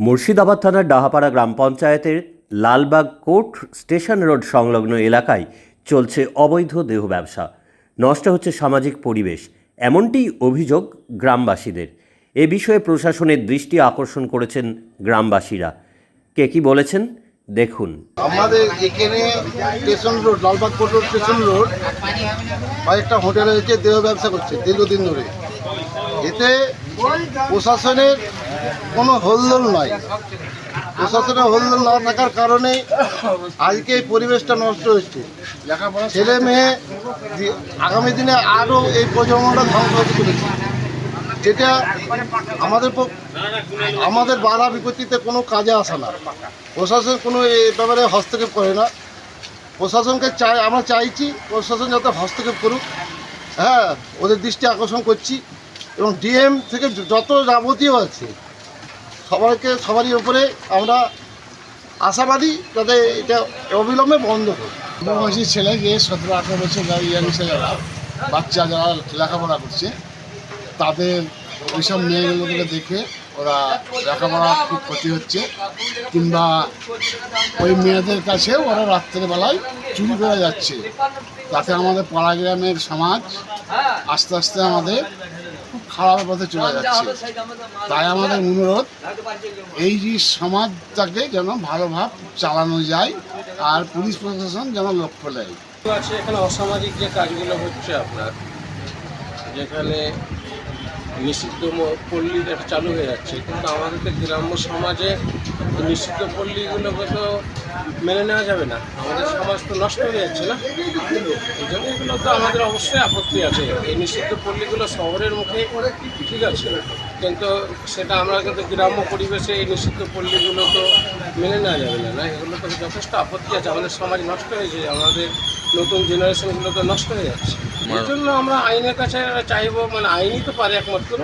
মুর্শিদাবাদ থানার ডাহাপাড়া গ্রাম পঞ্চায়েতের Lalbagh court station road সংলগ্ন এলাকায় চলছে অবৈধ দেহ ব্যবসা। নষ্ট হচ্ছে সামাজিক পরিবেশ, এমনটি অভিযোগ গ্রামবাসীদের। এ বিষয়ে প্রশাসনের দৃষ্টি আকর্ষণ করেছেন গ্রামবাসীরা। কে কি বলেছেন দেখুন। আমাদের এখানে station road, Lalbagh court road station road কয়েকটা হোটেল হয়েছে, দেহ ব্যবসা করছে দীর্ঘদিন ধরে। এতে প্রশাসনের কোনো হলদল নাই। প্রশাসনের হলদল না থাকার কারণে আজকে এই পরিবেশটা নষ্ট হচ্ছে। ছেলে মেয়ে আগামী দিনে আরও এই প্রজন্মটা ধ্বংস হতে চলেছে, যেটা আমাদের বাধা বিপত্তিতে কোনো কাজে আসে না। প্রশাসন কোনো এ ব্যাপারে হস্তক্ষেপ করে না। প্রশাসনকে আমরা চাইছি প্রশাসন যাতে হস্তক্ষেপ করুক। হ্যাঁ, ওদের দৃষ্টি আকর্ষণ করছি এবং ডিএম থেকে যত যাবতীয় আছে সবারই উপরে আমরা আশাবাদী যাতে এটা অবিলম্বে বন্ধ করে। বয়সী ছেলে যে 17-18 বছর ইয়াং ছেলেরা, বাচ্চা যারা লেখাপড়া করছে, তাদের ওইসব মেয়েগুলোকে দেখে ওরা লেখাপড়া খুব ক্ষতি হচ্ছে, কিংবা ওই মেয়েদের কাছে ওরা রাত্রেবেলায় চুরি করে যাচ্ছে। তাতে আমাদের পাড়া গ্রামের সমাজ আস্তে আস্তে আমাদের খুব খারাপ পথে চলে যাচ্ছে। তাই আমাদের অনুরোধ, এই যে সমাজটাকে যেন ভালোভাবে চালানো যায় আর পুলিশ প্রশাসন যেন লক্ষ্য দেয়। আছে এখানে অসামাজিক যে কাজগুলো হচ্ছে আপনার, যেখানে নিষিদ্ধ পল্লী চালু হয়ে যাচ্ছে, কিন্তু আমাদের তো গ্রাম্য সমাজে নিষিদ্ধ পল্লীগুলোকে তো মেনে নেওয়া যাবে না। আমাদের সমাজ তো নষ্ট হয়ে যাচ্ছে না, এই জন্য এগুলো তো আমাদের অবশ্যই আপত্তি আছে। এই নিষিদ্ধ পল্লীগুলো শহরের মুখে ঠিক আছে, কিন্তু সেটা আমরা কিন্তু গ্রাম্য পরিবেশে এই নিষিদ্ধ পল্লীগুলো তো মেনে নেওয়া যাবে না। এগুলো তো যথেষ্ট আপত্তি আছে। আমাদের সমাজ নষ্ট হয়েছে, আমাদের নতুন জেনারেশনগুলো তো নষ্ট হয়ে যাচ্ছে। এই জন্য আমরা আইনের কাছে চাইবো, মানে আইনই তো পারে একমাত্র,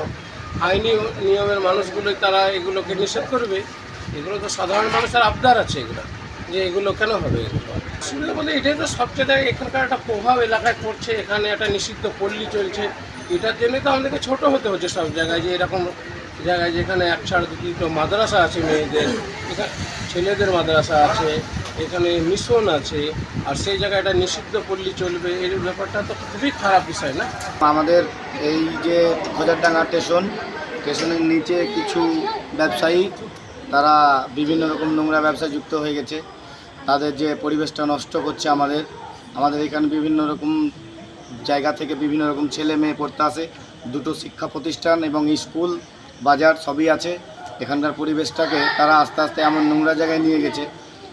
আইনি নিয়মের মানুষগুলোই তারা এগুলোকে নিষেধ করবে। এগুলো তো সাধারণ মানুষের আবদার আছে এগুলো, যে এগুলো কেন হবে। এগুলো আসলে বলে এটাই তো সবচেয়ে এখানকার একটা প্রভাব এলাকায় পড়ছে। এখানে একটা নিষিদ্ধ পল্লী চলছে, এটার জন্যই তো আমাদেরকে ছোটো হতে হচ্ছে সব জায়গায়। যে এরকম জায়গায় যেখানে এক ছাড় দুটো মাদ্রাসা আছে মেয়েদের, এখানে ছেলেদের মাদ্রাসা আছে, এখানে মিশন আছে, আর সেই জায়গায় একটা নিষিদ্ধ পল্লী চলবে, এর ব্যাপারটা তো খুবই খারাপ বিষয় না। আমাদের এই যে খোজারডাঙ্গা স্টেশনের নিচে কিছু ব্যবসায়ী, তারা বিভিন্ন রকম নোংরা ব্যবসায় যুক্ত হয়ে গেছে। তাদের যে পরিবেশটা নষ্ট করছে আমাদের এখানে বিভিন্ন রকম জায়গা থেকে বিভিন্ন রকম ছেলে মেয়ে পড়তে আসে। দুটো শিক্ষা প্রতিষ্ঠান এবং স্কুল বাজার সবই আছে। এখানকার পরিবেশটাকে তারা আস্তে আস্তে এমন নোংরা জায়গায় নিয়ে গেছে।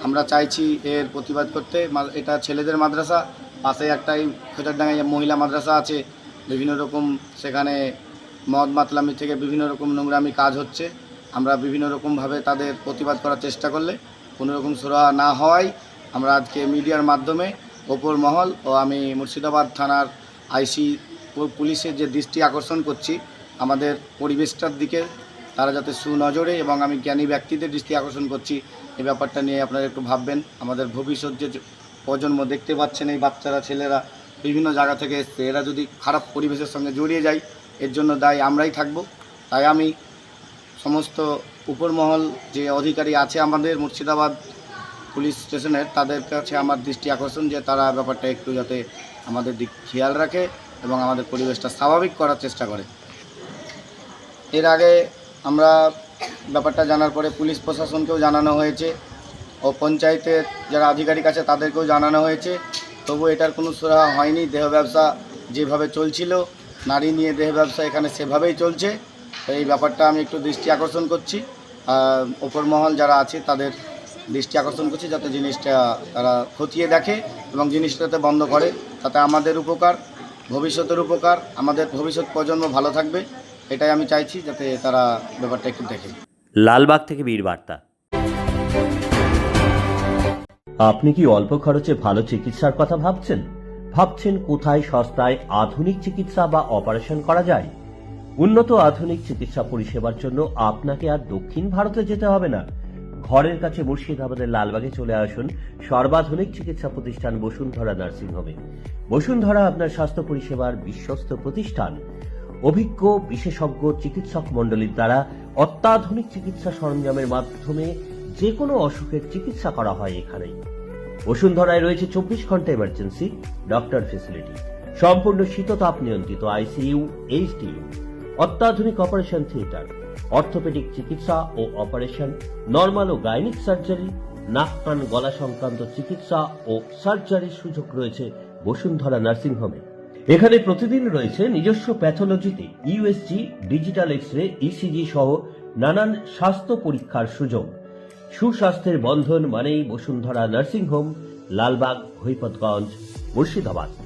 আমরা চাইছি এর প্রতিবাদ করতে। এটা ছেলেদের মাদ্রাসা, পাশে একটাই খোজারডাঙ্গায় মহিলা মাদ্রাসা আছে। বিভিন্ন রকম সেখানে মদ মাতলামি থেকে বিভিন্ন রকম নোংরামি কাজ হচ্ছে। আমরা বিভিন্ন রকমভাবে তাদের প্রতিবাদ করার চেষ্টা করলে কোনো রকম সুরাহা না হওয়ায় আমরা আজকে মিডিয়ার মাধ্যমে ওপর মহল ও আমি মুর্শিদাবাদ থানার আইসি পুলিশের যে দৃষ্টি আকর্ষণ করছি আমাদের পরিবেশটার দিকে, তারা যাতে সুনজরে, এবং আমি জ্ঞানী ব্যক্তিদের দৃষ্টি আকর্ষণ করছি এই ব্যাপারটা নিয়ে আপনারা একটু ভাববেন। আমাদের ভবিষ্যৎ যে প্রজন্ম দেখতে পাচ্ছেন, এই বাচ্চারা ছেলেরা বিভিন্ন জায়গা থেকে এসছে, এরা যদি খারাপ পরিবেশের সঙ্গে জড়িয়ে যায় এর জন্য দায়ী আমরাই থাকব। তাই আমি সমস্ত উপরমহল যে অধিকারী আছে আমাদের মুর্শিদাবাদ পুলিশ স্টেশনের, তাদের কাছে আমার দৃষ্টি আকর্ষণ যে তারা ব্যাপারটা একটু যাতে আমাদের দিক খেয়াল রাখে এবং আমাদের পরিবেশটা স্বাভাবিক করার চেষ্টা করে। এর আগে আমরা ব্যাপারটা জানার পরে পুলিশ প্রশাসনকেও জানানো হয়েছে ও পঞ্চায়েতের যারা আধিকারিক আছে তাদেরকেও জানানো হয়েছে, তবু এটার কোনো সুরাহা হয়নি। দেহ ব্যবসা যেভাবে চলছিল, নারী নিয়ে দেহ ব্যবসা এখানে সেভাবেই চলছে। এই ব্যাপারটা আমি একটু দৃষ্টি আকর্ষণ করছি, ওপর মহল যারা আছে তাদের দৃষ্টি আকর্ষণ করছি যাতে জিনিসটা তারা খতিয়ে দেখে এবং জিনিসটাতে বন্ধ করে। তাতে আমাদের উপকার, ভবিষ্যতের উপকার, আমাদের ভবিষ্যৎ প্রজন্ম ভালো থাকবে। এটাই আমি চাইছি, যাতে তারা ব্যাপারটা একটু দেখে। লালবাগ থেকে বীর বার্তা। আপনি কি অল্প খরচে ভালো চিকিৎসার কথা ভাবছেন কোথায় সস্তায় আধুনিক চিকিৎসা বা অপারেশন করা যায়? উন্নত আধুনিক চিকিৎসা পরিষেবার জন্য আপনাকে আর দক্ষিণ ভারতে যেতে হবে না। ঘরের কাছে মুর্শিদাবাদের লালবাগে চলে আসুন সর্বাধুনিক চিকিৎসা প্রতিষ্ঠান বসুন্ধরা নার্সিংহোমে। বসুন্ধরা আপনার স্বাস্থ্য পরিষেবার বিশ্বস্ত প্রতিষ্ঠান। অভিজ্ঞ বিশেষজ্ঞ চিকিৎসক মণ্ডলীর দ্বারা অত্যাধুনিক চিকিৎসা সরঞ্জামের মাধ্যমে যে কোনো অসুখের চিকিৎসা করা হয় এখানেই। বসুন্ধরায় রয়েছে 24 ঘন্টা এমার্জেন্সি ডক্টর ফেসিলিটি, সম্পূর্ণ শীততাপ নিয়ন্ত্রিত আইসিইউ, এইচডিইউ, অত্যাধুনিক অপারেশন থিয়েটার, অর্থোপেডিক চিকিৎসা ও অপারেশন, নরমাল ও গাইনিক সার্জারি, নাক কান গলা সংক্রান্ত চিকিৎসা ও সার্জারির সুযোগ রয়েছে বসুন্ধরা নার্সিংহোমে। এখানে প্রতিদিন রয়েছে নিজস্ব প্যাথোলজিতে ইউএসজি, ডিজিটাল এক্স-রে, ইসিজি সহ নানান স্বাস্থ্য পরীক্ষার সুযোগ। সুস্বাস্থ্যের বন্ধন মানেই বসুন্ধরা নার্সিংহোম, লালবাগ, হরিপদগঞ্জ, মুর্শিদাবাদ।